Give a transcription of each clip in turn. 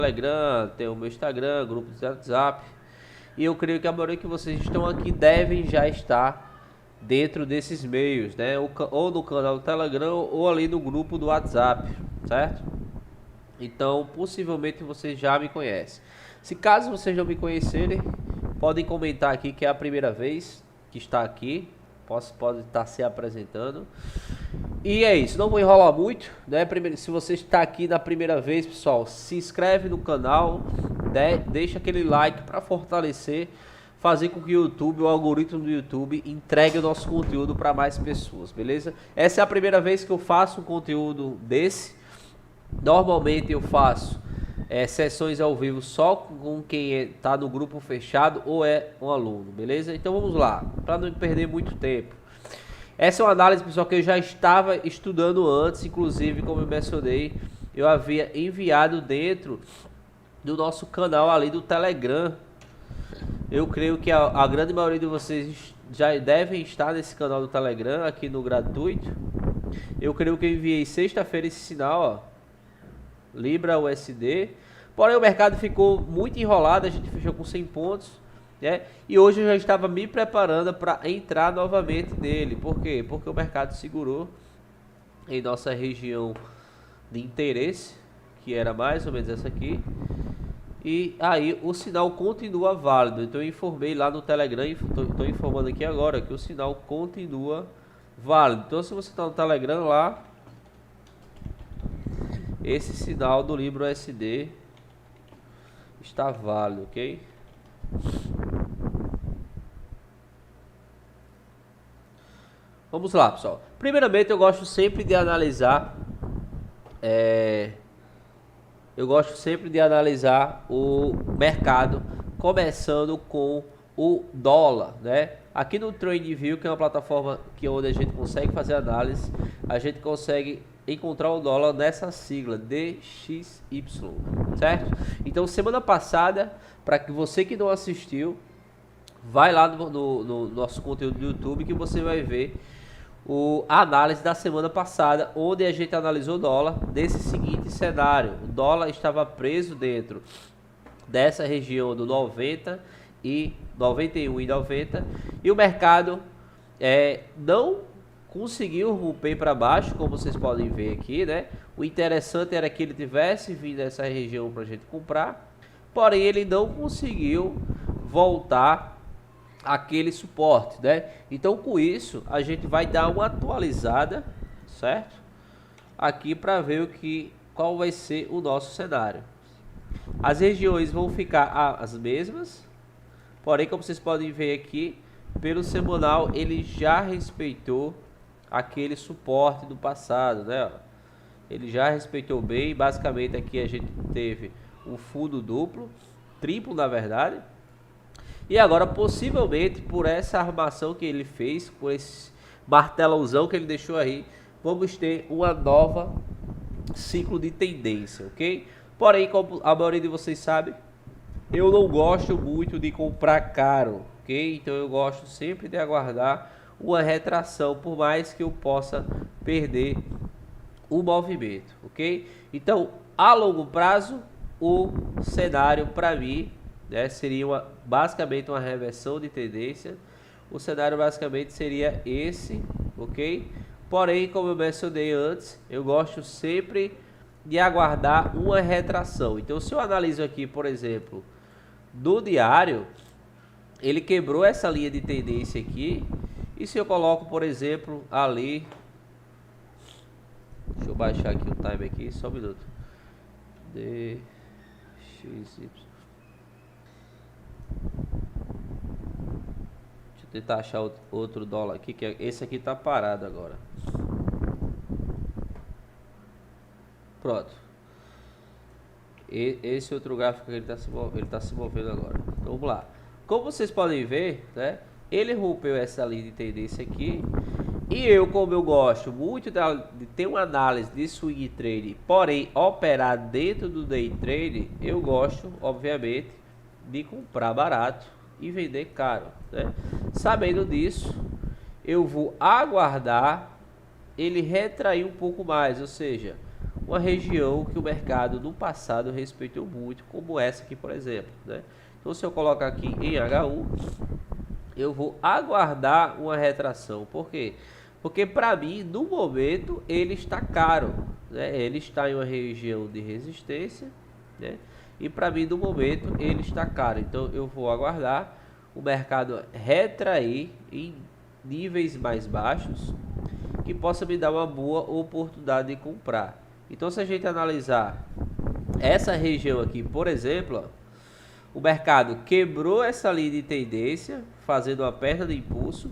Telegram, tem o meu Instagram, grupo de WhatsApp. E eu creio que a maioria que vocês estão aqui devem já estar dentro desses meios, né? Ou no canal do Telegram ou ali no grupo do WhatsApp, certo? Então, possivelmente vocês já me conhecem. Se caso vocês não me conhecerem, podem comentar aqui que é a primeira vez que está aqui. Pode estar se apresentando. E é isso, não vou enrolar muito, né? Primeiro, se você está aqui na primeira vez, pessoal, se inscreve no canal, né? Deixa aquele like para fortalecer, fazer com que o YouTube, o algoritmo do YouTube, entregue o nosso conteúdo para mais pessoas, beleza? Essa é a primeira vez que eu faço um conteúdo desse. Normalmente eu faço sessões ao vivo só com quem está no grupo fechado ou é um aluno, beleza? Então vamos lá, para não perder muito tempo. Essa é uma análise, pessoal, que eu já estava estudando antes, inclusive, como eu mencionei, eu havia enviado dentro do nosso canal ali do Telegram. Eu creio que a grande maioria de vocês já devem estar nesse canal do Telegram, aqui no gratuito. Eu creio que eu enviei sexta-feira esse sinal, ó, Libra USD. Porém, o mercado ficou muito enrolado, a gente fechou com 100 pontos. Né? E hoje eu já estava me preparando para entrar novamente nele. Por quê? Porque o mercado segurou em nossa região de interesse, que era mais ou menos essa aqui. E aí o sinal continua válido. Então eu informei lá no Telegram, estou informando aqui agora que o sinal continua válido. Então se você está no Telegram lá, esse sinal do Libra USD está válido, ok? Vamos lá, pessoal. Primeiramente, eu gosto sempre de analisar o mercado, começando com o dólar, né? Aqui no TradingView, que é uma plataforma onde a gente consegue fazer análise, a gente consegue encontrar o dólar nessa sigla DXY, certo? Então, semana passada, para que você que não assistiu, vai lá no nosso conteúdo do YouTube que você vai ver a análise da semana passada, onde a gente analisou o dólar desse seguinte cenário. O dólar estava preso dentro dessa região do 90 e 91 e 90 e o mercado não conseguiu romper para baixo, como vocês podem ver aqui, né? O interessante era que ele tivesse vindo dessa região para a gente comprar, porém ele não conseguiu voltar aquele suporte, né? Então com isso a gente vai dar uma atualizada, certo? Aqui para ver qual vai ser o nosso cenário. As regiões vão ficar as mesmas, porém como vocês podem ver aqui, pelo semanal ele já respeitou aquele suporte do passado, né? Ele já respeitou bem. Basicamente aqui a gente teve um fundo duplo, triplo na verdade. E agora, possivelmente, por essa armação que ele fez, por esse martelãozão que ele deixou aí, vamos ter uma nova ciclo de tendência, ok? Porém, como a maioria de vocês sabe, eu não gosto muito de comprar caro, ok? Então eu gosto sempre de aguardar uma retração, por mais que eu possa perder o movimento, ok? Então, a longo prazo, o cenário para mim, né, seria basicamente uma reversão de tendência. O cenário basicamente seria esse, ok? Porém, como eu mencionei antes, eu gosto sempre de aguardar uma retração. Então, se eu analiso aqui, por exemplo, do diário, ele quebrou essa linha de tendência aqui. E se eu coloco, por exemplo, ali, deixa eu baixar aqui o time aqui, só um minuto. DXY. Deixa eu tentar achar outro dólar aqui, que esse aqui tá parado agora. Pronto. Esse outro gráfico ele tá se movendo agora. Então vamos lá. Como vocês podem ver, né? Ele rompeu essa linha de tendência aqui. E eu, como eu gosto muito de ter uma análise de swing trade, porém operar dentro do day trade, eu gosto, obviamente, de comprar barato e vender caro, né? Sabendo disso, eu vou aguardar ele retrair um pouco mais, ou seja, uma região que o mercado no passado respeitou muito, como essa aqui, por exemplo, né? Então, se eu colocar aqui em HU, eu vou aguardar uma retração. Por quê? Porque para mim, no momento, ele está caro, né? Ele está em uma região de resistência, né? E para mim, no momento, ele está caro. Então, eu vou aguardar o mercado retrair em níveis mais baixos, que possa me dar uma boa oportunidade de comprar. Então, se a gente analisar essa região aqui, por exemplo, ó, o mercado quebrou essa linha de tendência, fazendo uma perda de impulso,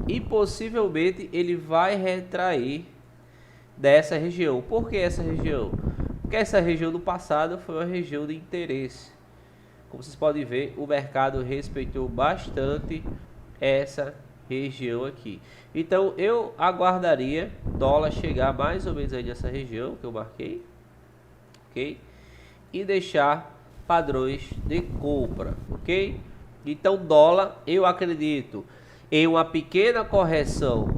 e possivelmente ele vai retrair dessa região. Por que essa região? Porque essa região do passado foi uma região de interesse. Como vocês podem ver, o mercado respeitou bastante essa região aqui. Então eu aguardaria dólar chegar mais ou menos aí nessa região que eu marquei, ok? E deixar padrões de compra, ok? Então dólar, eu acredito em uma pequena correção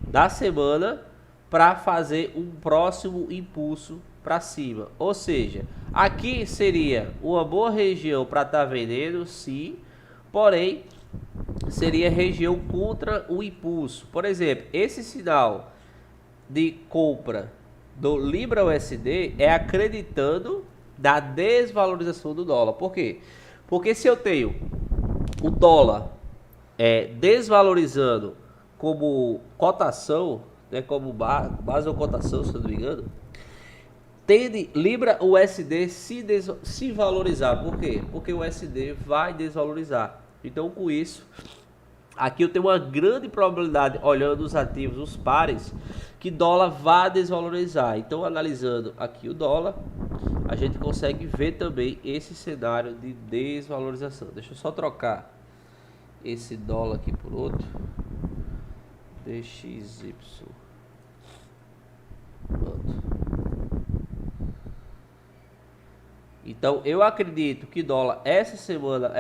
da semana para fazer um próximo impulso para cima. Ou seja, aqui seria uma boa região para estar vendendo, sim, porém seria região contra o impulso. Por exemplo, esse sinal de compra do Libra USD é acreditando da desvalorização do dólar. Por quê? Porque se eu tenho o dólar desvalorizando como cotação, né, como base ou cotação, se eu não me engano, tende Libra USD se valorizar. Por quê? Porque o USD vai desvalorizar. Então, com isso, aqui eu tenho uma grande probabilidade, olhando os ativos, os pares, que dólar vai desvalorizar. Então, analisando aqui o dólar, a gente consegue ver também esse cenário de desvalorização. Deixa eu só trocar esse dólar aqui por outro. DXY. Pronto. Então eu acredito que dólar essa semana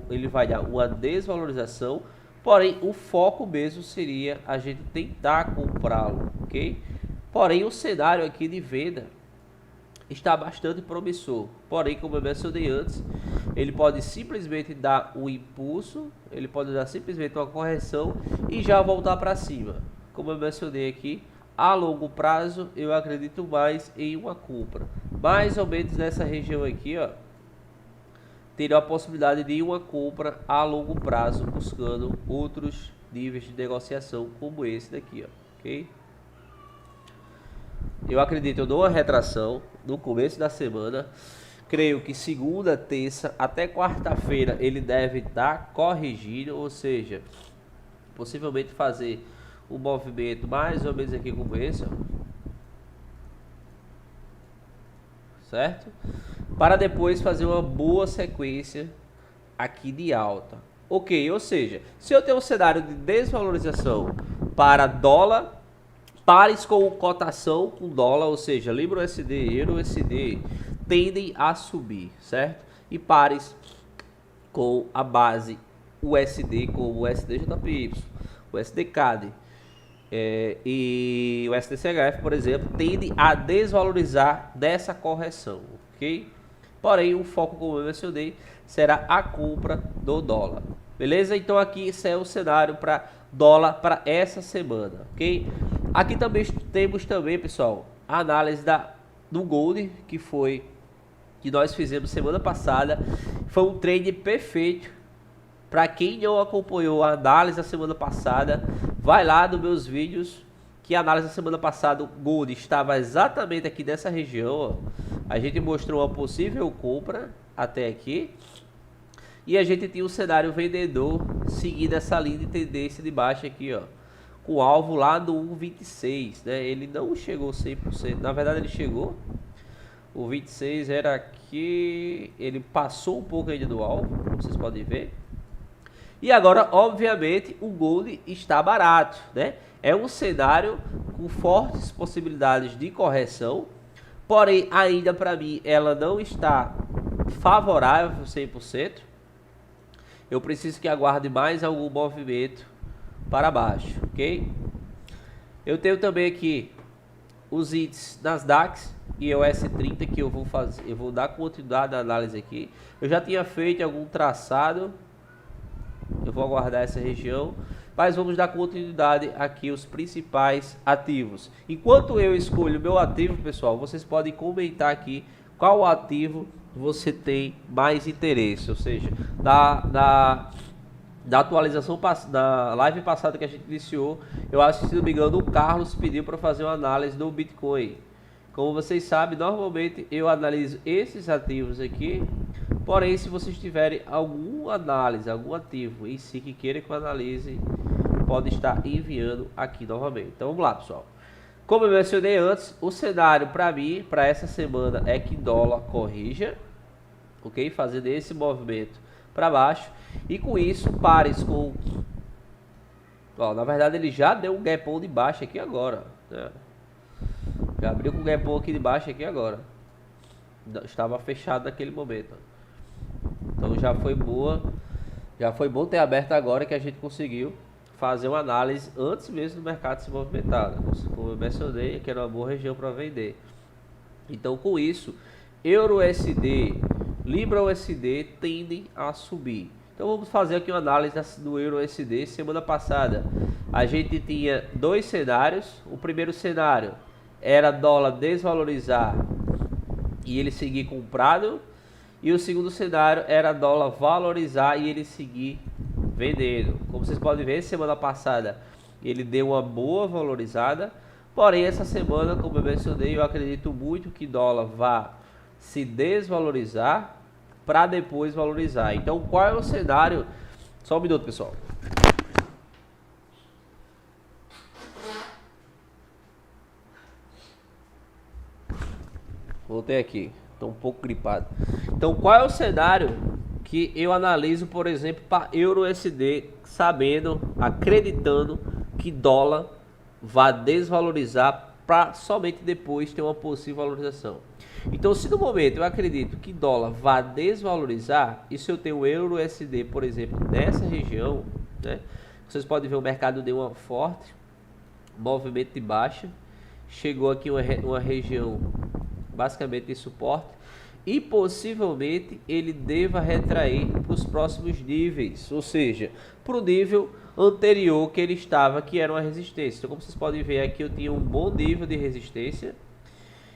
ele vai dar uma desvalorização, porém o foco mesmo seria a gente tentar comprá-lo, ok? Porém o cenário aqui de venda está bastante promissor, porém como eu mencionei antes, ele pode simplesmente dar um impulso, ele pode dar simplesmente uma correção e já voltar para cima. Como eu mencionei aqui, a longo prazo eu acredito mais em uma compra, mais ou menos nessa região aqui, ó, teria a possibilidade de uma compra a longo prazo, buscando outros níveis de negociação como esse daqui, ó, ok? Eu acredito numa retração no começo da semana. Creio que segunda, terça até quarta-feira ele deve estar corrigindo, ou seja, possivelmente fazer um movimento mais ou menos aqui como esse, ó, certo? Para depois fazer uma boa sequência aqui de alta. Ok, ou seja, se eu tenho um cenário de desvalorização para dólar, pares com cotação com dólar, ou seja, Libra USD, Euro USD, tendem a subir, certo? E pares com a base USD, como o USDJPY, o USDCAD e o SDCHF, por exemplo, tendem a desvalorizar dessa correção, ok? Porém, o foco, como eu mencionei, será a compra do dólar, beleza? Então aqui esse é o cenário para dólar para essa semana, ok? Aqui também temos também, pessoal, a análise do Gold, que nós fizemos semana passada. Foi um trade perfeito. Para quem não acompanhou a análise da semana passada, vai lá nos meus vídeos, que a análise da semana passada, o Gold estava exatamente aqui nessa região, ó. A gente mostrou uma possível compra até aqui. E a gente tinha um cenário vendedor seguindo essa linha de tendência de baixa aqui, ó, com alvo lá do 1,26, né? Ele não chegou 100%, na verdade ele chegou. O 26 era aqui, ele passou um pouco ainda do alvo, como vocês podem ver. E agora, obviamente, o Gold está barato, né? É um cenário com fortes possibilidades de correção, porém, ainda para mim, ela não está favorável 100%. Eu preciso que aguarde mais algum movimento para baixo, ok? Eu tenho também aqui os índices Nasdaq e o S30 que eu vou dar continuidade à análise aqui. Eu já tinha feito algum traçado, eu vou aguardar essa região, mas vamos dar continuidade aqui os principais ativos. Enquanto eu escolho o meu ativo, pessoal, vocês podem comentar aqui qual ativo você tem mais interesse, ou seja, da atualização da live passada que a gente iniciou, eu acho que, se não me engano, o Carlos pediu para fazer uma análise do Bitcoin. Como vocês sabem, normalmente eu analiso esses ativos aqui, porém, se vocês tiverem alguma análise, algum ativo em si que queira que eu analise, pode estar enviando aqui novamente. Então vamos lá, pessoal. Como eu mencionei antes, o cenário para mim, para essa semana, é que dólar corrija, ok? Fazendo esse movimento para baixo. E com isso, pares com... Ó, na verdade, ele já deu um gapão de baixo aqui agora, né? Já abriu com o gapão aqui de baixo aqui agora. Estava fechado naquele momento. Então já foi boa. Já foi bom ter aberto agora, que a gente conseguiu fazer uma análise antes mesmo do mercado se movimentar, né? Como eu mencionei, que era uma boa região para vender. Então, com isso, Euro-USD, Libra-USD tendem a subir. Então vamos fazer aqui uma análise do Euro-USD. Semana passada a gente tinha dois cenários. O primeiro cenário era dólar desvalorizar e ele seguir comprado. E o segundo cenário era dólar valorizar e ele seguir vendendo. Como vocês podem ver, semana passada ele deu uma boa valorizada. Porém, essa semana, como eu mencionei, eu acredito muito que dólar vá se desvalorizar para depois valorizar. Então, qual é o cenário? Só um minuto, pessoal. Voltei aqui. Estou um pouco gripado. Então, qual é o cenário que eu analiso, por exemplo, para Euro-USD, sabendo, acreditando que dólar vai desvalorizar para somente depois ter uma possível valorização? Então, se no momento eu acredito que dólar vai desvalorizar, e se eu tenho o Euro-USD, por exemplo, nessa região, né, vocês podem ver o mercado deu uma forte movimento de baixa, chegou aqui uma região basicamente de suporte, e possivelmente ele deva retrair para os próximos níveis, ou seja, para o nível anterior que ele estava, que era uma resistência. Então, como vocês podem ver aqui, eu tinha um bom nível de resistência,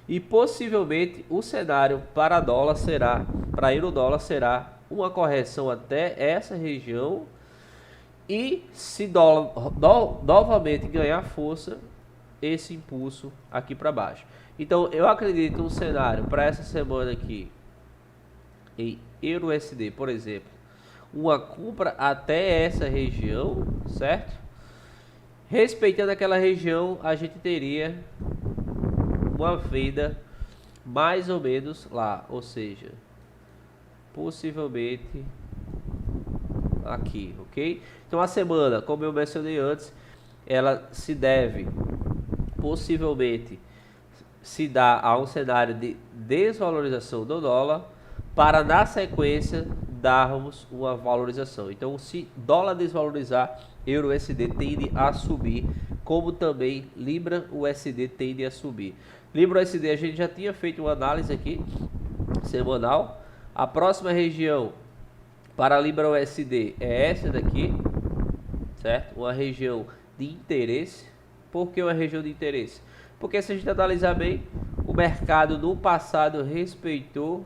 e possivelmente o cenário para dólar será, para euro dólar será uma correção até essa região, e se dólar novamente ganhar força, esse impulso aqui para baixo. Então eu acredito um cenário para essa semana aqui em Euro-USD, por exemplo, uma compra até essa região, certo? Respeitando aquela região, a gente teria uma venda mais ou menos lá, ou seja, possivelmente aqui, ok? Então a semana, como eu mencionei antes, ela se deve possivelmente se dar a um cenário de desvalorização do dólar, para na sequência darmos uma valorização. Então, se dólar desvalorizar, Euro-USD tende a subir, como também Libra-USD tende a subir. Libra-USD a gente já tinha feito uma análise aqui semanal. A próxima região para Libra-USD é essa daqui, certo? Uma região de interesse. Por que uma região de interesse? Porque se a gente analisar bem, o mercado no passado respeitou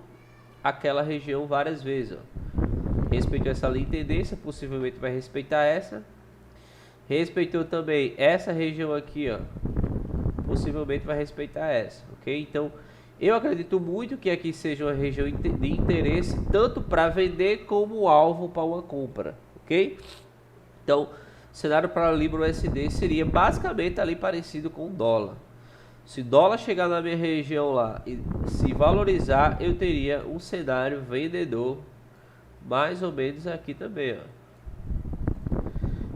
aquela região várias vezes. Ó. Respeitou essa linha de tendência, possivelmente vai respeitar essa. Respeitou também essa região aqui, ó. Possivelmente vai respeitar essa, ok? Então, eu acredito muito que aqui seja uma região de interesse, tanto para vender como alvo para uma compra, ok? Então, o cenário para Libra-USD seria basicamente ali parecido com o dólar. Se dólar chegar na minha região lá e se valorizar, eu teria um cenário vendedor mais ou menos aqui também, ó.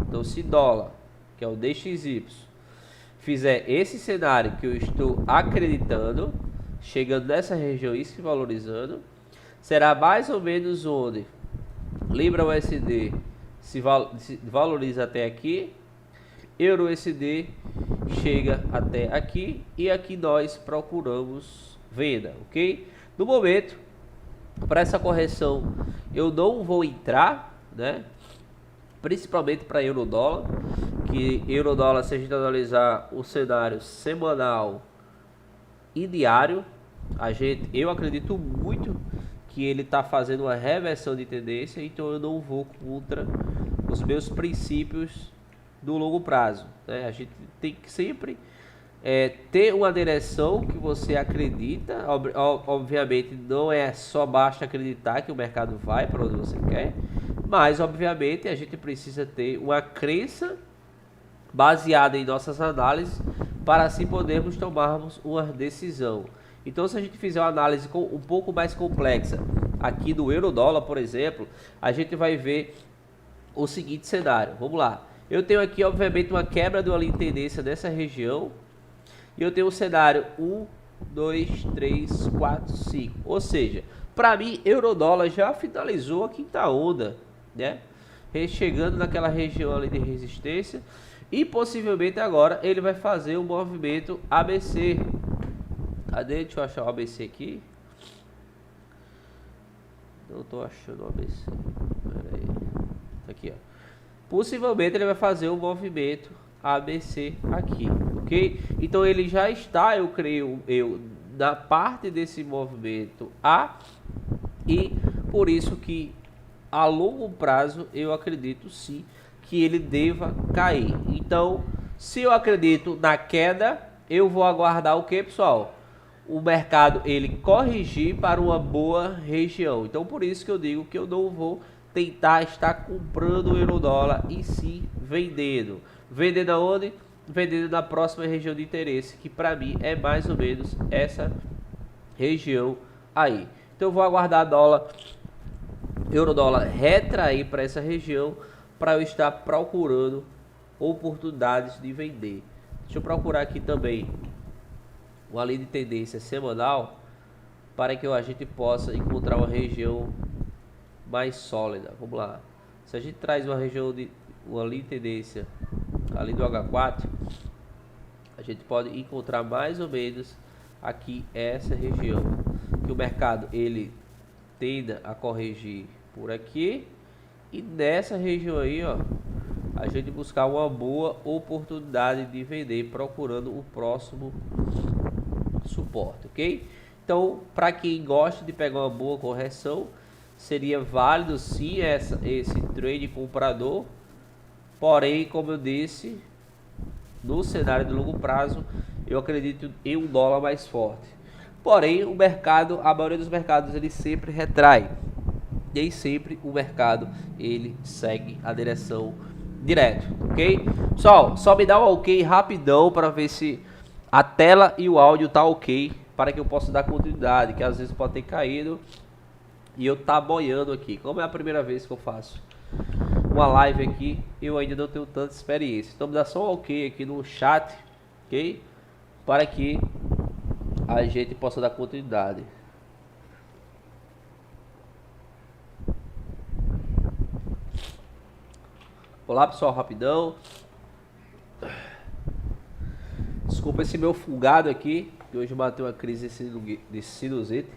Então, se dólar, que é o DXY, fizer esse cenário que eu estou acreditando, chegando nessa região e se valorizando, será mais ou menos onde Libra-USD se valoriza até aqui, Euro-USD chega até aqui e aqui nós procuramos venda, ok? No momento, para essa correção, eu não vou entrar, né? Principalmente para euro-dólar, que euro-dólar, se a gente analisar o cenário semanal e diário, eu acredito muito que ele está fazendo uma reversão de tendência, então eu não vou contra os meus princípios do longo prazo, né? A gente tem que sempre ter uma direção que você acredita. Obviamente não é só basta acreditar que o mercado vai para onde você quer, mas obviamente a gente precisa ter uma crença baseada em nossas análises para assim podermos tomarmos uma decisão. Então, se a gente fizer uma análise um pouco mais complexa aqui do euro-dólar, por exemplo, a gente vai ver o seguinte cenário. Vamos lá. Eu tenho aqui, obviamente, uma quebra de uma linha de tendência nessa região. E eu tenho um cenário 1, 2, 3, 4, 5. Ou seja, para mim, euro-dólar já finalizou a quinta onda, né? Chegando naquela região ali de resistência. E possivelmente agora ele vai fazer o movimento ABC. Cadê? Deixa eu achar o ABC aqui. Não estou achando o ABC. Pera aí. Aqui, ó. Possivelmente ele vai fazer o movimento ABC aqui, ok? Então ele já está, eu creio, na parte desse movimento A, e por isso que a longo prazo eu acredito sim que ele deva cair. Então, se eu acredito na queda, eu vou aguardar o que, pessoal? O mercado ele corrigir para uma boa região. Então, por isso que eu digo que eu não vou tentar estar comprando o euro-dólar e sim vendendo. Vendendo aonde? Vendendo na próxima região de interesse, que para mim é mais ou menos essa região aí. Então eu vou aguardar euro-dólar retrair para essa região para eu estar procurando oportunidades de vender. Deixa eu procurar aqui também uma linha de tendência semanal para que a gente possa encontrar uma região mais sólida. Vamos lá. Se a gente traz uma linha de tendência ali do H4, a gente pode encontrar mais ou menos aqui essa região, que o mercado ele tenda a corrigir por aqui, e nessa região aí, ó, a gente buscar uma boa oportunidade de vender procurando o próximo suporte, ok? Então, para quem gosta de pegar uma boa correção, seria válido sim esse trade comprador. Porém, como eu disse, no cenário de longo prazo, eu acredito em um dólar mais forte. Porém, o mercado, a maioria dos mercados, ele sempre retrai. Nem sempre o mercado, ele segue a direção direto, ok? Pessoal, só me dá um ok rapidão para ver se a tela e o áudio tá ok, para que eu possa dar continuidade, que às vezes pode ter caído e eu tá boiando aqui. Como é a primeira vez que eu faço uma live aqui, eu ainda não tenho tanta experiência. Então me dá só um ok aqui no chat, ok? Para que a gente possa dar continuidade. Olá pessoal, rapidão. Desculpa esse meu fungado aqui, que hoje bateu uma crise de sinusite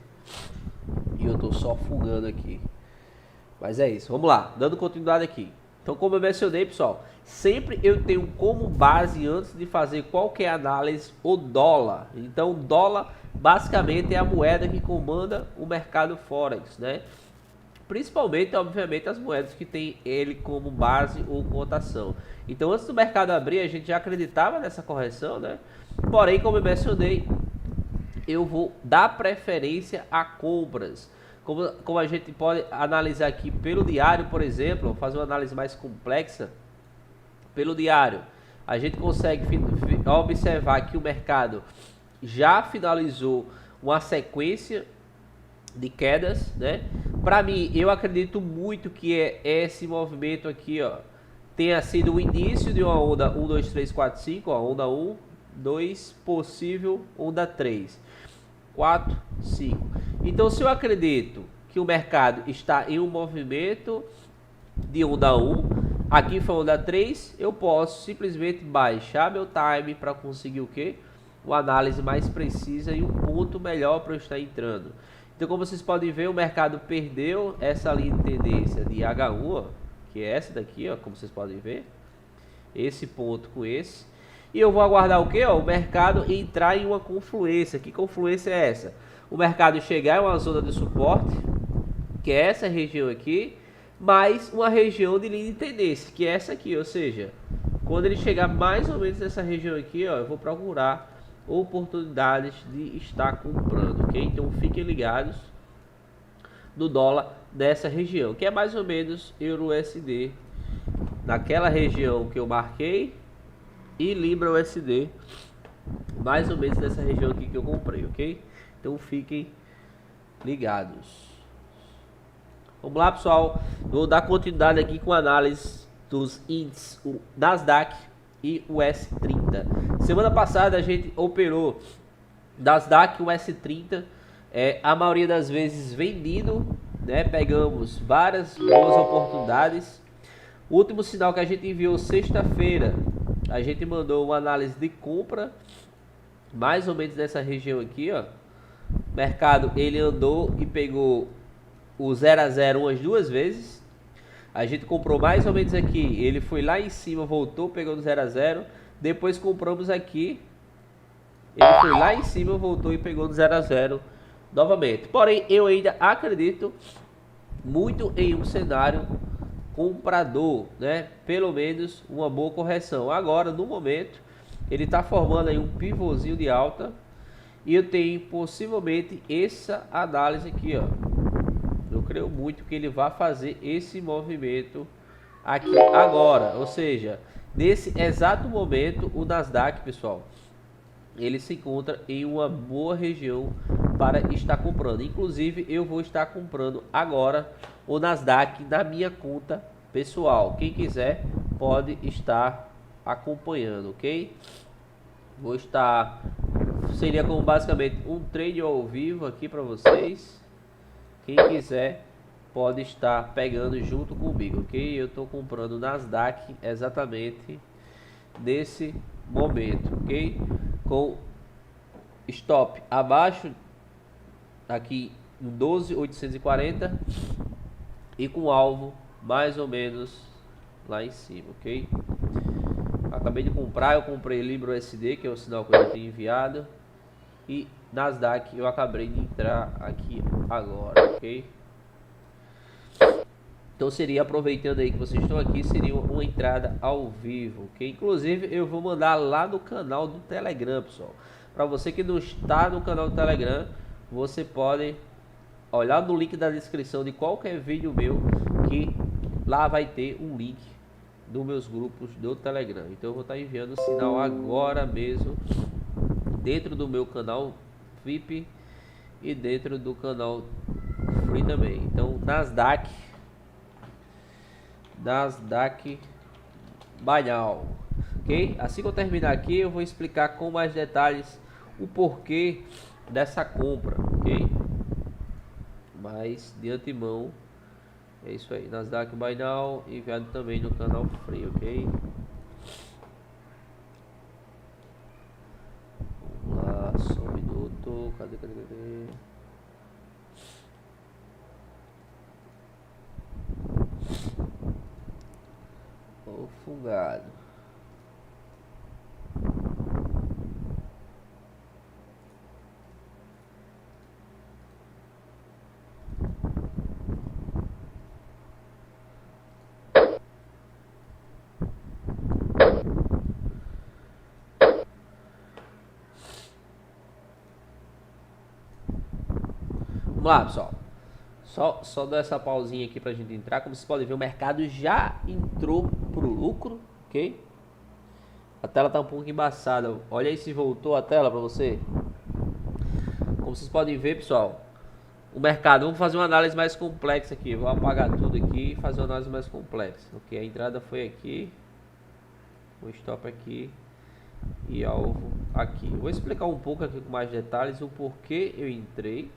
e eu tô só fungando aqui. Mas é isso, vamos lá, dando continuidade aqui. Então, como eu mencionei, pessoal, sempre eu tenho como base, antes de fazer qualquer análise, o dólar. Então, o dólar basicamente é a moeda que comanda o mercado Forex, né? Principalmente, obviamente, as moedas que tem ele como base ou cotação. Então, antes do mercado abrir, a gente já acreditava nessa correção, né? Porém, como eu mencionei, eu vou dar preferência a compras. Como a gente pode analisar aqui pelo diário, por exemplo, vou fazer uma análise mais complexa. Pelo diário, a gente consegue observar que o mercado já finalizou uma sequência de quedas, né? Para mim, eu acredito muito que esse movimento aqui, ó, tenha sido o início de uma onda 1, 2, 3, 4, 5, ó, onda 1, 2, possível onda 3, 4, 5. Então, se eu acredito que o mercado está em um movimento de onda 1, Aqui foi onda 3, eu posso simplesmente baixar meu time para conseguir o que? Uma análise mais precisa e um ponto melhor para eu estar entrando. Então, como vocês podem ver, o mercado perdeu essa linha de tendência de H1, ó, que é essa daqui, ó, como vocês podem ver, esse ponto com esse. E eu vou aguardar o que? O mercado entrar em uma confluência. Que confluência é essa? O mercado chegar em uma zona de suporte, que é essa região aqui, mais uma região de linha de tendência, que é essa aqui. Ou seja, quando ele chegar mais ou menos nessa região aqui, ó, eu vou procurar oportunidades de estar comprando, ok? Então fiquem ligados no dólar dessa região, que é mais ou menos Euro-USD, naquela região que eu marquei, e Libra-USD, mais ou menos nessa região aqui que eu comprei, ok? Então fiquem ligados. Vamos lá, pessoal. Vou dar continuidade aqui com a análise dos índices, o Nasdaq e o S30. Semana passada a gente operou Nasdaq e o S30, a maioria das vezes vendido, né? Pegamos várias boas oportunidades. O último sinal que a gente enviou sexta-feira, a gente mandou uma análise de compra, mais ou menos nessa região aqui, ó. O mercado ele andou e pegou o 0 a 0 umas duas vezes. A gente comprou mais ou menos aqui, ele foi lá em cima, voltou, pegou no 0 a 0. Depois compramos aqui, ele foi lá em cima, voltou e pegou no 0 a 0 novamente. Porém, eu ainda acredito muito em um cenário comprador, né? Pelo menos uma boa correção. Agora, no momento, ele está formando aí um pivôzinho de alta e eu tenho possivelmente essa análise aqui, ó. Eu creio muito que ele vai fazer esse movimento aqui agora, ou seja, nesse exato momento o Nasdaq, pessoal, ele se encontra em uma boa região para estar comprando. Inclusive, eu vou estar comprando agora o Nasdaq na minha conta pessoal. Quem quiser pode estar acompanhando, ok? Vou estar, seria como basicamente um trade ao vivo aqui para vocês. Quem quiser pode estar pegando junto comigo, ok? Eu estou comprando o Nasdaq exatamente nesse momento, ok? Com stop abaixo aqui em 12.840 e com alvo mais ou menos lá em cima, ok? Acabei de comprar, eu comprei Libra-USD, que é o sinal que eu já tenho enviado, e Nasdaq eu acabei de entrar aqui agora, ok? Então seria, aproveitando aí que vocês estão aqui, seria uma entrada ao vivo, ok? Inclusive eu vou mandar lá no canal do Telegram, pessoal. Para você que não está no canal do Telegram, você pode olhar no link da descrição de qualquer vídeo meu, que lá vai ter um link dos meus grupos do Telegram. Então eu vou estar enviando o sinal agora mesmo dentro do meu canal VIP e dentro do canal Free também. Então Nasdaq Buy Now, ok? Assim que eu terminar aqui, eu vou explicar com mais detalhes o porquê dessa compra, ok? Mas de antemão é isso aí, Nasdaq Buy Now, enviado também no canal Free, ok? Vamos lá, só um minuto, cadê? O fungado. Vamos lá, pessoal. Só dar essa pausinha aqui pra gente entrar. Como vocês podem ver, o mercado já entrou pro lucro, ok? A tela tá um pouco embaçada. Olha aí se voltou a tela pra você. Como vocês podem ver, pessoal, o mercado, vamos fazer uma análise mais complexa aqui. Vou apagar tudo aqui e fazer uma análise mais complexa. Ok, a entrada foi aqui, o stop aqui e alvo aqui. Vou explicar um pouco aqui com mais detalhes o porquê eu entrei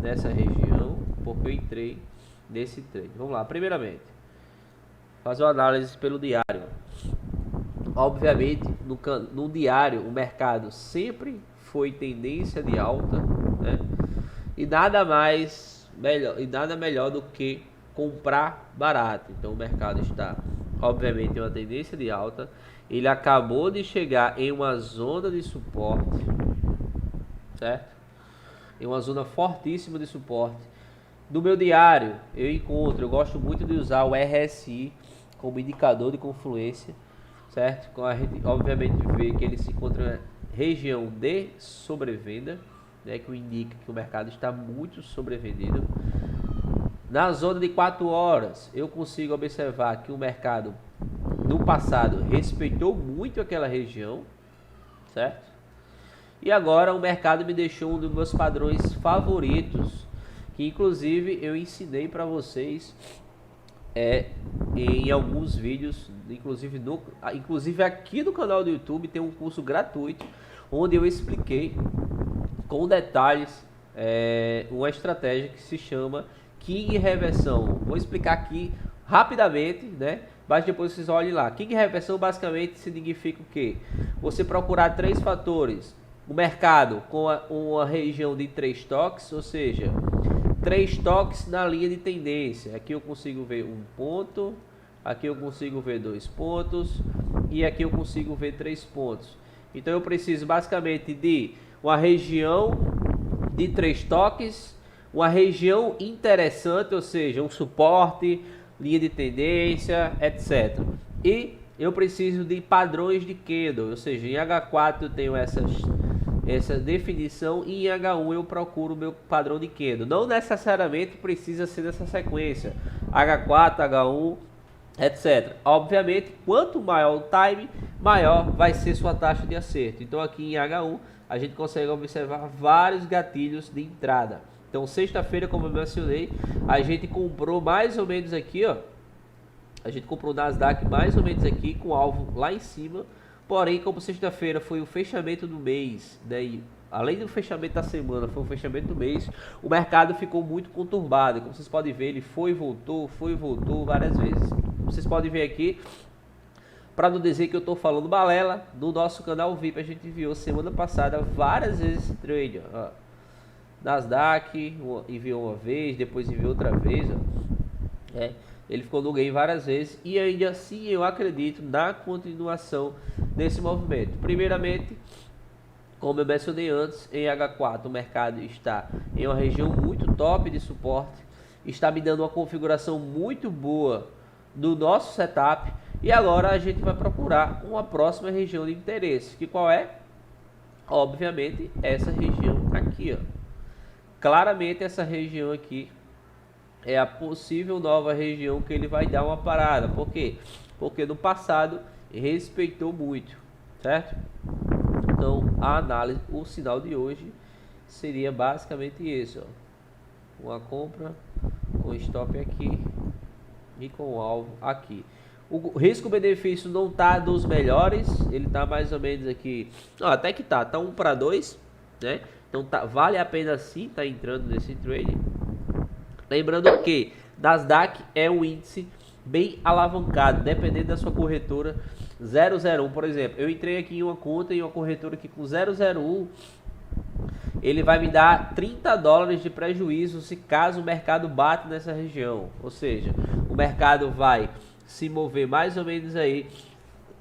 nessa região, porque eu entrei nesse trade. Vamos lá, primeiramente, fazer uma análise pelo diário. Obviamente, no diário, o mercado sempre foi tendência de alta, né? E nada melhor do que comprar barato. Então o mercado está, obviamente, em uma tendência de alta. Ele acabou de chegar em uma zona de suporte, certo? Em uma zona fortíssima de suporte. No meu diário, eu gosto muito de usar o RSI como indicador de confluência, certo? A gente, obviamente, vê que ele se encontra em região de sobrevenda, né, que indica que o mercado está muito sobrevendido. Na zona de 4 horas, eu consigo observar que o mercado no passado respeitou muito aquela região, certo? E agora o mercado me deixou um dos meus padrões favoritos, que inclusive eu ensinei para vocês em alguns vídeos, inclusive aqui no canal do YouTube tem um curso gratuito onde eu expliquei com detalhes uma estratégia que se chama King Reversão. Vou explicar aqui rapidamente, né? Mas depois vocês olhem lá. King Reversão basicamente significa o quê? Você procurar 3 fatores. O mercado com uma região de 3 toques, ou seja, 3 toques na linha de tendência. Aqui eu consigo ver 1 ponto, aqui eu consigo ver 2 pontos e aqui eu consigo ver 3 pontos. Então eu preciso basicamente de uma região de 3 toques, uma região interessante, ou seja, um suporte, linha de tendência, etc. E eu preciso de padrões de candle, ou seja, em H4 eu tenho essa definição e em H1 eu procuro o meu padrão de candle. Não necessariamente precisa ser nessa sequência, H4, H1, etc. Obviamente, quanto maior o time, maior vai ser sua taxa de acerto. Então aqui em H1 a gente consegue observar vários gatilhos de entrada. Então sexta-feira, como eu mencionei, a gente comprou mais ou menos aqui, ó. A gente comprou o Nasdaq mais ou menos aqui com alvo lá em cima. Porém, como sexta-feira foi o fechamento do mês, né, e além do fechamento da semana, foi o fechamento do mês, o mercado ficou muito conturbado. Como vocês podem ver, ele foi e voltou várias vezes. Vocês podem ver aqui, para não dizer que eu estou falando balela, no nosso canal VIP a gente enviou semana passada várias vezes esse trade, ó. Nasdaq enviou uma vez, depois enviou outra vez, ó. Ele ficou no gain várias vezes e ainda assim eu acredito na continuação desse movimento. Primeiramente, como eu mencionei antes, em H4 o mercado está em uma região muito top de suporte, está me dando uma configuração muito boa do nosso setup e agora a gente vai procurar uma próxima região de interesse, que qual é? Obviamente essa região aqui, ó. Claramente essa região aqui é a possível nova região que ele vai dar uma parada. Por quê? Porque no passado respeitou muito, certo? Então a análise, o sinal de hoje seria basicamente esse, ó. Uma compra com stop aqui e com alvo aqui. O risco-benefício não tá dos melhores, ele tá mais ou menos aqui, até que tá 1 para 2, né? Então vale a pena sim tá entrando nesse trade. Lembrando que Nasdaq é um índice bem alavancado, dependendo da sua corretora 001, por exemplo. Eu entrei aqui em uma conta, em uma corretora aqui com 001, ele vai me dar $30 de prejuízo se caso o mercado bate nessa região. Ou seja, o mercado vai se mover mais ou menos aí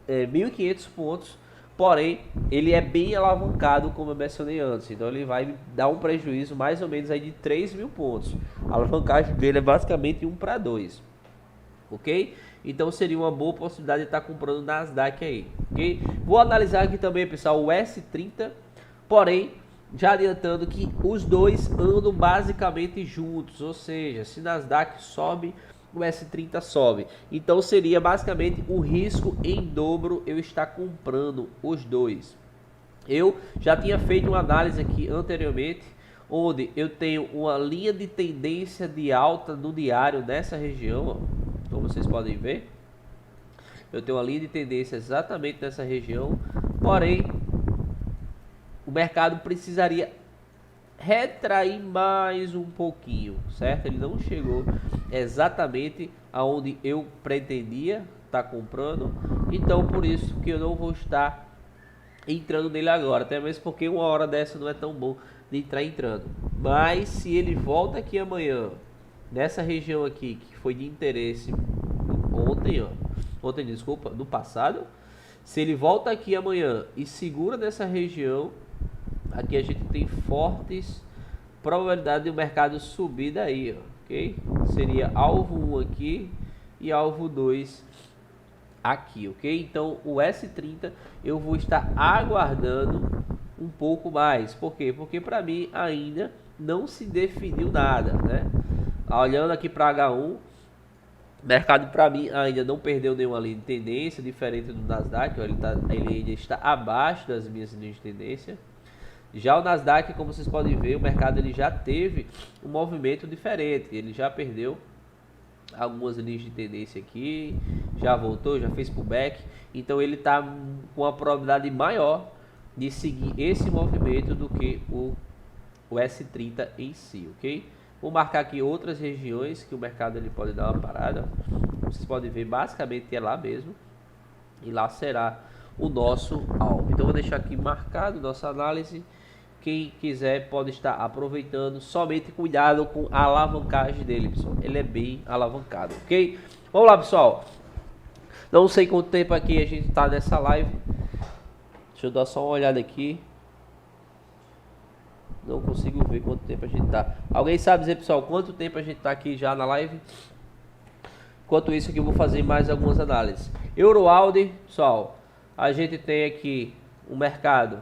1.500 pontos, porém ele é bem alavancado, como eu mencionei antes. Então ele vai me dar um prejuízo mais ou menos aí de 3.000 pontos. A alavancagem dele é basicamente 1 para 2, ok? Então seria uma boa possibilidade de estar comprando Nasdaq aí, ok? Vou analisar aqui também, pessoal, o S30, porém já adiantando que os dois andam basicamente juntos, ou seja, se Nasdaq sobe, o S30 sobe. Então seria basicamente o risco em dobro eu estar comprando os dois. Eu já tinha feito uma análise aqui anteriormente, onde eu tenho uma linha de tendência de alta no diário nessa região, ó, como vocês podem ver. Eu tenho uma linha de tendência exatamente nessa região, porém o mercado precisaria retrair mais um pouquinho, certo? Ele não chegou exatamente aonde eu pretendia estar comprando, então por isso que eu não vou estar entrando nele agora, até mesmo porque uma hora dessa não é tão bom de entrar entrando. Mas se ele volta aqui amanhã, nessa região aqui, que foi de interesse ontem, desculpa, do passado, se ele volta aqui amanhã e segura nessa região, aqui a gente tem fortes probabilidade de o mercado subir daí, ó, ok? Seria alvo 1 aqui e alvo 2 aqui, ok? Então o S30 eu vou estar aguardando um pouco mais. Por quê? Porque para mim ainda não se definiu nada, né? Olhando aqui para H1, o mercado para mim ainda não perdeu nenhuma linha de tendência, diferente do Nasdaq, ó, ele ainda está abaixo das minhas linhas de tendência. Já o Nasdaq, como vocês podem ver, o mercado ele já teve um movimento diferente, ele já perdeu algumas linhas de tendência aqui, já voltou, já fez pullback, então ele está com uma probabilidade maior de seguir esse movimento do que o S30 em si, ok? Vou marcar aqui outras regiões que o mercado ele pode dar uma parada, vocês podem ver, basicamente é lá mesmo, e lá será o nosso alvo. Então vou deixar aqui marcado nossa análise. Quem quiser pode estar aproveitando, somente cuidado com a alavancagem dele, pessoal. Ele é bem alavancado, ok? Vamos lá, pessoal. Não sei quanto tempo aqui a gente está nessa live. Deixa eu dar só uma olhada aqui. Não consigo ver quanto tempo a gente está. Alguém sabe dizer, pessoal, quanto tempo a gente está aqui já na live? Enquanto isso aqui eu vou fazer mais algumas análises. Euroaldi, pessoal, a gente tem aqui o mercado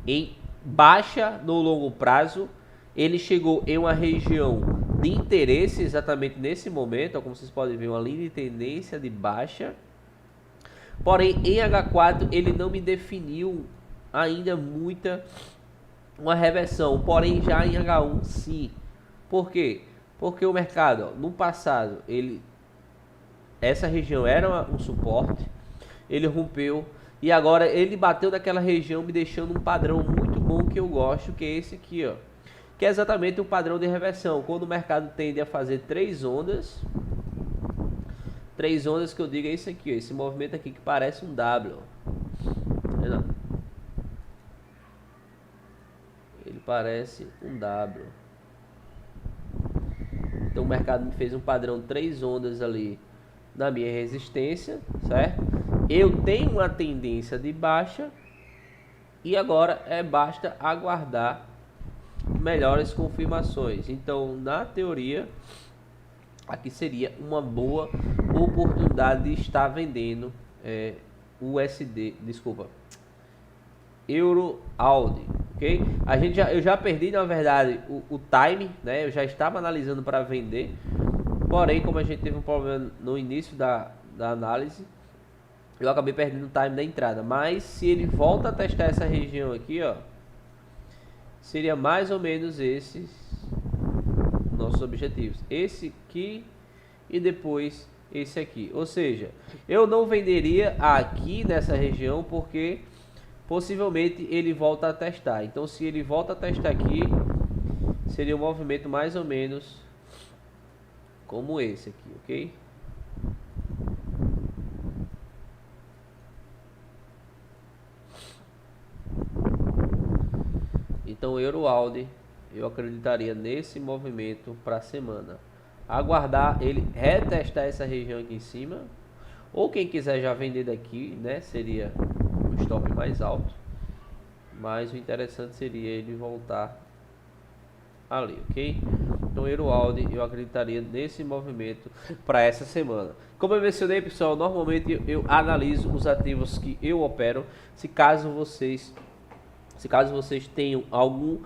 em baixa no longo prazo, ele chegou em uma região de interesse exatamente nesse momento, como vocês podem ver, uma linha de tendência de baixa, porém em H4 ele não me definiu ainda uma reversão, porém já em H1 sim. Por quê? Porque o mercado, ó, no passado, essa região era um suporte, ele rompeu, e agora ele bateu naquela região, me deixando um padrão muito bom que eu gosto, que é esse aqui, ó. Que é exatamente o padrão de reversão. Quando o mercado tende a fazer três ondas que eu digo é esse aqui, ó. Esse movimento aqui que parece um W. Ó. Ele parece um W. Então o mercado me fez um padrão três ondas ali na minha resistência, certo? Eu tenho uma tendência de baixa e agora basta aguardar melhores confirmações. Então, na teoria, aqui seria uma boa oportunidade de estar vendendo Euroaldi, ok? Eu já perdi, na verdade, o time, né? Eu já estava analisando para vender, porém, como a gente teve um problema no início da análise, eu acabei perdendo o time da entrada. Mas se ele volta a testar essa região aqui, ó, seria mais ou menos esses nossos objetivos. Esse aqui e depois esse aqui. Ou seja, eu não venderia aqui nessa região porque possivelmente ele volta a testar. Então se ele volta a testar aqui, seria um movimento mais ou menos como esse aqui, ok? Então, Euroaldi, eu acreditaria nesse movimento para a semana. Aguardar ele retestar essa região aqui em cima. Ou quem quiser já vender daqui, né? Seria um stop mais alto. Mas o interessante seria ele voltar ali, ok? Então, Euroaldi, eu acreditaria nesse movimento para essa semana. Como eu mencionei, pessoal, normalmente eu analiso os ativos que eu opero. Se caso vocês tenham algum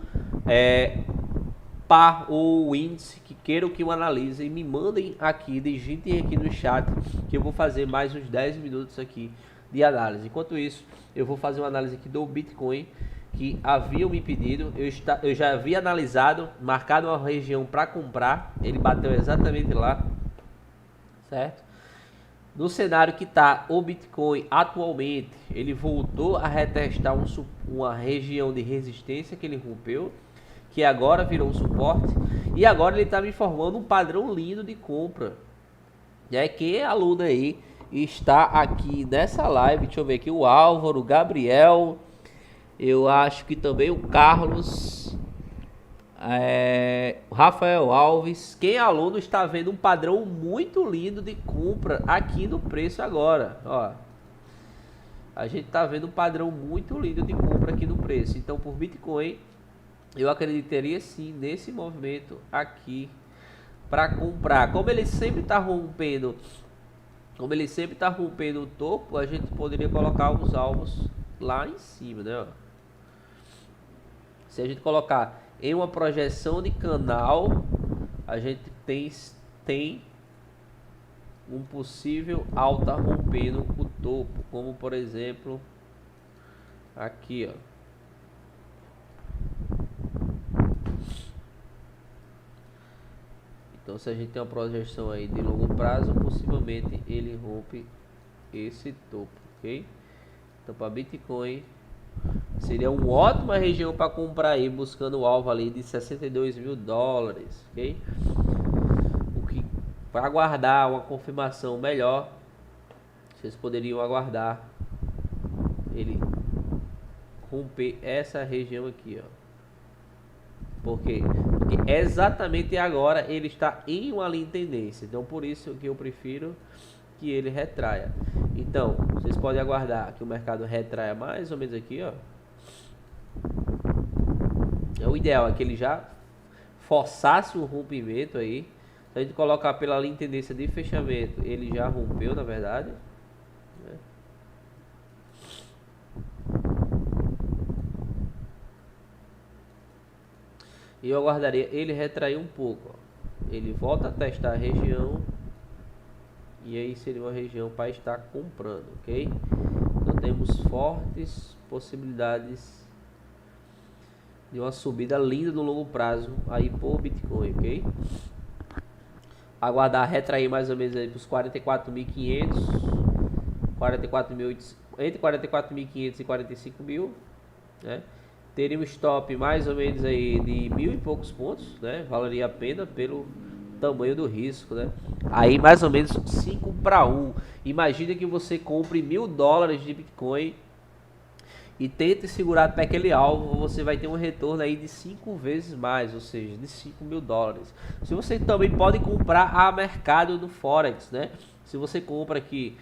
par ou índice que queiram que eu analise, me mandem aqui, digitem aqui no chat, que eu vou fazer mais uns 10 minutos aqui de análise. Enquanto isso, eu vou fazer uma análise aqui do Bitcoin, que haviam me pedido. Eu já havia analisado, marcado uma região para comprar, ele bateu exatamente lá, certo? no cenário que está o Bitcoin atualmente, ele voltou a retestar uma região de resistência que ele rompeu, que agora virou um suporte, e agora ele está me informando um padrão lindo de compra. Quem é aluno aí está aqui nessa live, deixa eu ver aqui, o Álvaro, o Gabriel, eu acho que também o Carlos, o Rafael Alves. Quem é aluno está vendo um padrão muito lindo de compra aqui no preço agora, ó. A gente está vendo um padrão muito lindo de compra aqui no preço. Então, por Bitcoin, eu acreditaria sim nesse movimento aqui para comprar. Como ele sempre está rompendo, o topo, a gente poderia colocar os alvos lá em cima, né? Ó. Se a gente colocar em uma projeção de canal, a gente tem um possível alta rompendo o topo, como por exemplo aqui, ó. Então, se a gente tem uma projeção aí de longo prazo, possivelmente ele rompe esse topo, ok? Então, para Bitcoin seria uma ótima região para comprar aí, buscando o alvo ali de 62 mil dólares, ok? Para aguardar uma confirmação melhor, vocês poderiam aguardar ele romper essa região aqui, ó. Por quê? Porque exatamente agora ele está em uma linha de tendência. Então, por isso que eu prefiro que ele retraia. Então, vocês podem aguardar que o mercado retraia mais ou menos aqui, ó. O ideal é que ele já forçasse um rompimento aí. Se a gente colocar pela linha de tendência de fechamento, ele já rompeu, na verdade, né? E eu aguardaria ele retrair um pouco, ó. Ele volta a testar a região, e aí seria uma região para estar comprando, ok? Então temos fortes possibilidades de uma subida linda no longo prazo aí por Bitcoin, ok? Aguardar retrair mais ou menos aí para os 44.500, 44.800, entre 44.500 e 45.000, né? Teria um stop mais ou menos aí de 1.000 e poucos pontos, né? Valeria a pena pelo tamanho do risco, né? Aí mais ou menos 5 para 1. Imagina que você compre 1.000 dólares de Bitcoin e tente segurar até aquele alvo, você vai ter um retorno aí de 5 vezes mais, ou seja, de 5.000 dólares. Se você também pode comprar a mercado no Forex, né? Se você compra aqui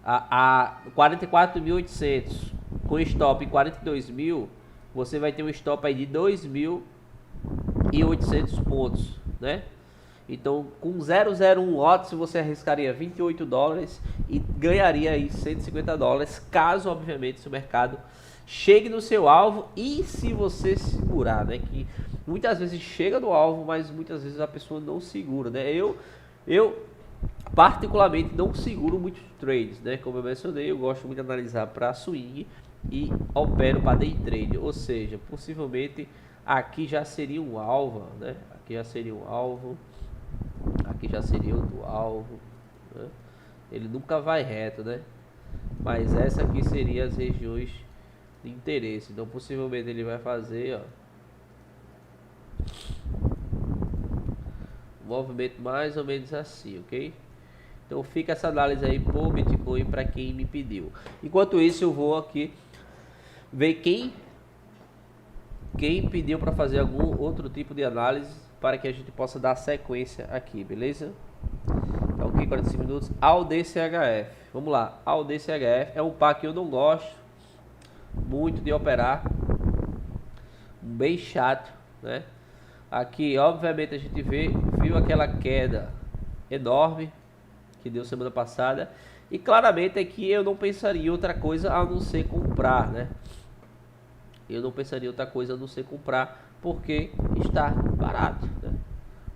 a 44.800 com stop em 42.000, você vai ter um stop aí de 2.800 pontos, né? Então, com 001 lotes, você arriscaria 28 dólares e ganharia aí 150 dólares, caso, obviamente, se o mercado chegue no seu alvo e se você segurar, né? Que muitas vezes chega no alvo, mas muitas vezes a pessoa não segura, né? Eu particularmente não seguro muitos trades, né? Como eu mencionei, eu gosto muito de analisar para swing e opero para day trade, ou seja, possivelmente aqui já seria um alvo, né? Aqui já seria um alvo, aqui já seria outro alvo, né? Ele nunca vai reto, né? Mas essa aqui seria as regiões de interesse. Então possivelmente ele vai fazer, ó, um movimento mais ou menos assim, ok? Então fica essa análise aí por Bitcoin para quem me pediu. Enquanto isso eu vou aqui ver quem pediu para fazer algum outro tipo de análise para que a gente possa dar sequência aqui, beleza? Então, ok, 45 minutos. AUD-CHF, vamos lá. AUD-CHF é um par que eu não gosto muito de operar, bem chato, né? Aqui obviamente a gente viu aquela queda enorme que deu semana passada, e claramente aqui eu não pensaria em outra coisa a não ser comprar, né? Eu não pensaria em outra coisa a não ser comprar, porque está barato, né?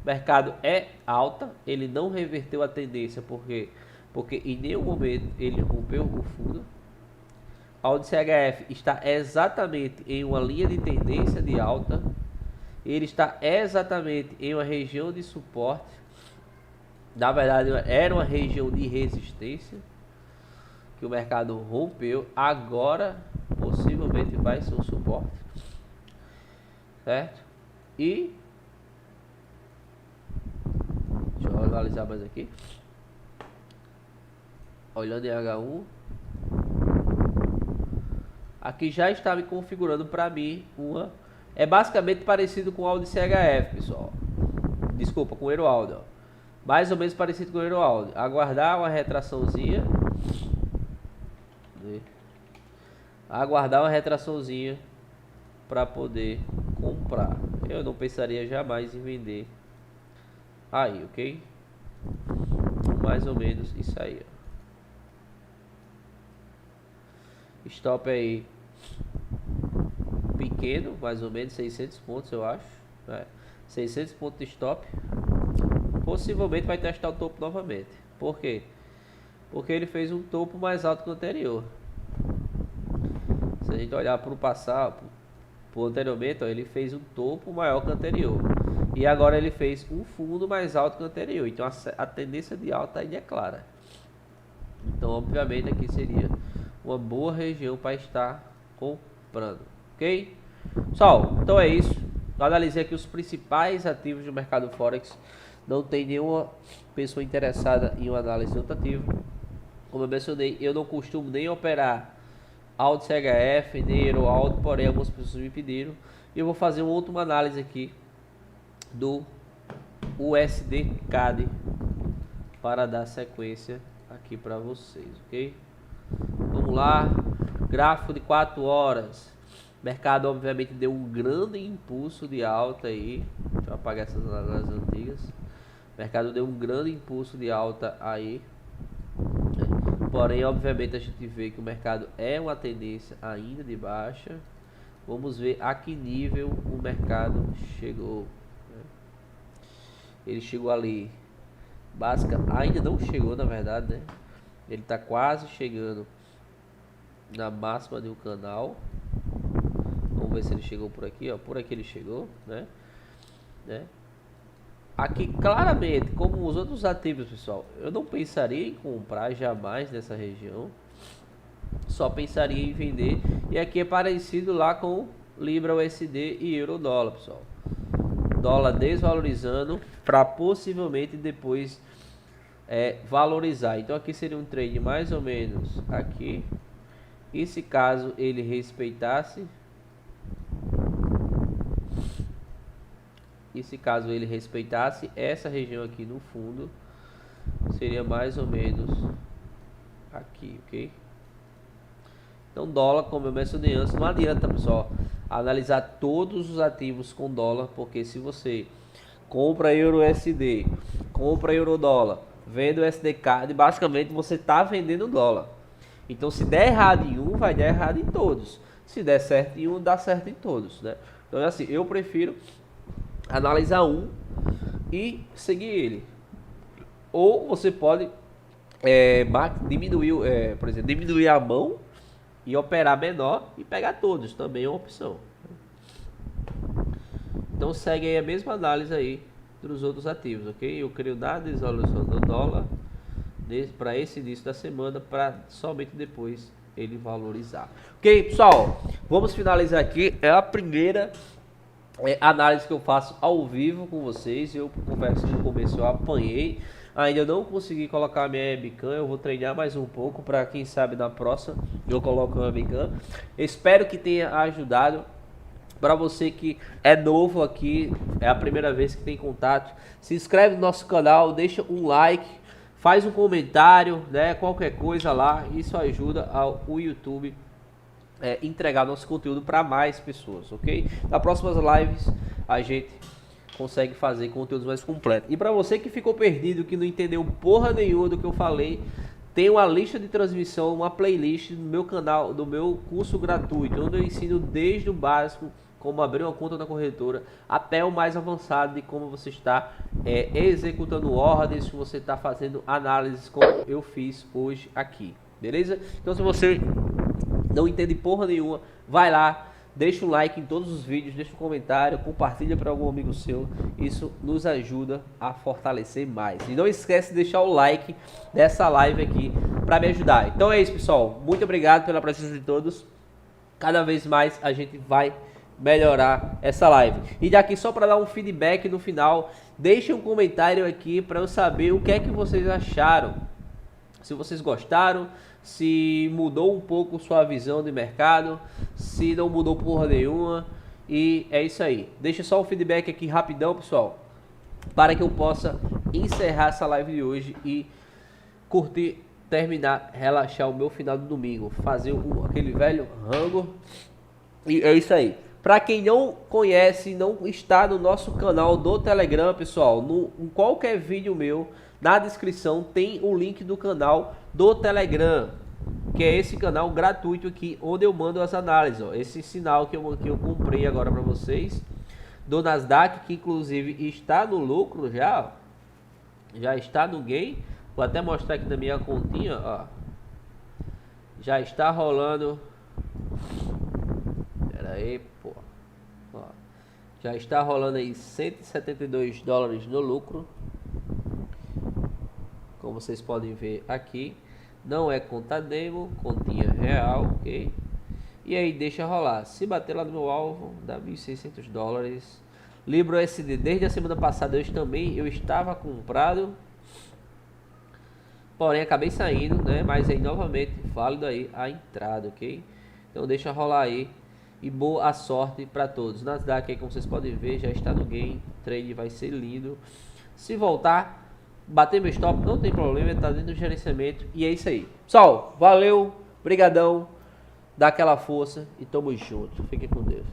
O mercado é alta, ele não reverteu a tendência, porque em nenhum momento ele rompeu o fundo. A AUD-CHF está exatamente em uma linha de tendência de alta, ele está exatamente em uma região de suporte, Na verdade, era uma região de resistência que o mercado rompeu. Agora, possivelmente vai ser um suporte, certo? E deixa eu analisar mais aqui. Olhando em H1, aqui já está me configurando para mim uma. É basicamente parecido com o Audi CHF, pessoal. Desculpa, com o Euroaudi, ó. Mais ou menos parecido com o Euroaudi. Aguardar uma retraçãozinha. Aguardar uma retraçãozinha para poder comprar. Eu não pensaria jamais em vender aí, ok? Mais ou menos isso aí, ó. Stop aí pequeno, mais ou menos 600 pontos, eu acho, né? 600 pontos de stop. Possivelmente vai testar o topo novamente. Por quê? Porque ele fez um topo mais alto que o anterior. Se a gente olhar para o passado, para o anteriormente, ó, ele fez um topo maior que o anterior. E agora ele fez um fundo mais alto que o anterior. Então a tendência de alta ainda é clara. Então, obviamente, aqui seria uma boa região para estar comprando, ok? Pessoal, então é isso. Eu analisei aqui os principais ativos do mercado Forex. Não tem nenhuma pessoa interessada em uma análise de outro ativo. Como eu mencionei, eu não costumo nem operar Audi CHF, nem Euroaudi, porém algumas pessoas me pediram. E eu vou fazer uma última análise aqui do USD CAD para dar sequência aqui para vocês, ok? Vamos lá, gráfico de 4 horas. Mercado obviamente deu um grande impulso de alta aí. Deixa eu apagar essas análises antigas. Mercado deu um grande impulso de alta aí. Porém, obviamente a gente vê que o mercado é uma tendência ainda de baixa. Vamos ver a que nível o mercado chegou. Ele chegou ali. Ainda não chegou, na verdade, né? Ele está quase chegando na máxima de um canal. Vamos ver se ele chegou por aqui, ó. Por aqui ele chegou, né? Aqui claramente, como os outros ativos, pessoal, eu não pensaria em comprar jamais nessa região. Só pensaria em vender. E aqui é parecido lá com Libra USD e Euro dólar, pessoal. Dólar desvalorizando para possivelmente depois valorizar. Então aqui seria um trade mais ou menos aqui. E se caso ele respeitasse, essa região aqui no fundo, seria mais ou menos aqui, ok? Então dólar, como eu mencionei antes, não adianta, pessoal, analisar todos os ativos com dólar, porque se você compra Euro USD, compra Euro dólar, vende o USD-CAD, basicamente você está vendendo dólar. Então se der errado em um, vai dar errado em todos. Se der certo em um, dá certo em todos, né? Então assim, eu prefiro analisar um e seguir ele. Ou você pode diminuir, por exemplo, diminuir a mão e operar menor e pegar todos, também é uma opção. Então segue aí a mesma análise aí dos outros ativos, ok? Eu creio na desvalorização do dólar para esse início da semana, para somente depois ele valorizar. Ok, pessoal, vamos finalizar aqui. É a primeira análise que eu faço ao vivo com vocês. Eu confesso que no começo eu apanhei, ainda não consegui colocar a minha webcam. Eu vou treinar mais um pouco para quem sabe na próxima eu coloco a webcam. Espero que tenha ajudado. Para você que é novo aqui, é a primeira vez que tem contato, se inscreve no nosso canal, deixa um like, faz um comentário, né? Qualquer coisa lá, isso ajuda o YouTube entregar nosso conteúdo para mais pessoas, ok? Nas próximas lives a gente consegue fazer conteúdos mais completos. E para você que ficou perdido, que não entendeu porra nenhuma do que eu falei, tem uma lista de transmissão, uma playlist no meu canal, do meu curso gratuito, onde eu ensino desde o básico, como abrir uma conta na corretora, até o mais avançado de como você está executando ordens, se você está fazendo análises como eu fiz hoje aqui, beleza? Então se você não entende porra nenhuma, vai lá, deixa um like em todos os vídeos, deixa um comentário, compartilha para algum amigo seu. Isso nos ajuda a fortalecer mais. E não esquece de deixar o like dessa live aqui para me ajudar. Então é isso, pessoal. Muito obrigado pela presença de todos. Cada vez mais a gente vai melhorar essa live. E daqui só para dar um feedback no final, deixe um comentário aqui para eu saber o que é que vocês acharam. Se vocês gostaram, se mudou um pouco sua visão de mercado, se não mudou porra nenhuma. E é isso aí. Deixa só um feedback aqui rapidão, pessoal, para que eu possa encerrar essa live de hoje e curtir, terminar, relaxar o meu final do domingo, fazer aquele velho rango. E é isso aí. Para quem não conhece, não está no nosso canal do Telegram, pessoal, em qualquer vídeo meu, na descrição tem o link do canal do Telegram, que é esse canal gratuito aqui, onde eu mando as análises. Ó. Esse sinal que eu comprei agora para vocês, do Nasdaq, que inclusive está no lucro já, ó. Já está no gain. Vou até mostrar aqui na minha continha, ó. Já está rolando. Pera aí, pô. Ó. Já está rolando aí 172 dólares no lucro. Como vocês podem ver aqui. Não é conta demo, continha real, ok? E aí deixa rolar. Se bater lá no meu alvo, dá 1.600 dólares. Libra USD, desde a semana passada eu estava comprado. Porém acabei saindo, né? Mas aí novamente válido aí a entrada, ok? Então deixa rolar aí. E boa sorte para todos. Nasdaq aí, como vocês podem ver, já está no game. O trade vai ser lindo. Se voltar, bater meu stop, não tem problema, está dentro do gerenciamento. E é isso aí. Pessoal, valeu, brigadão, dá aquela força e tamo junto. Fiquem com Deus.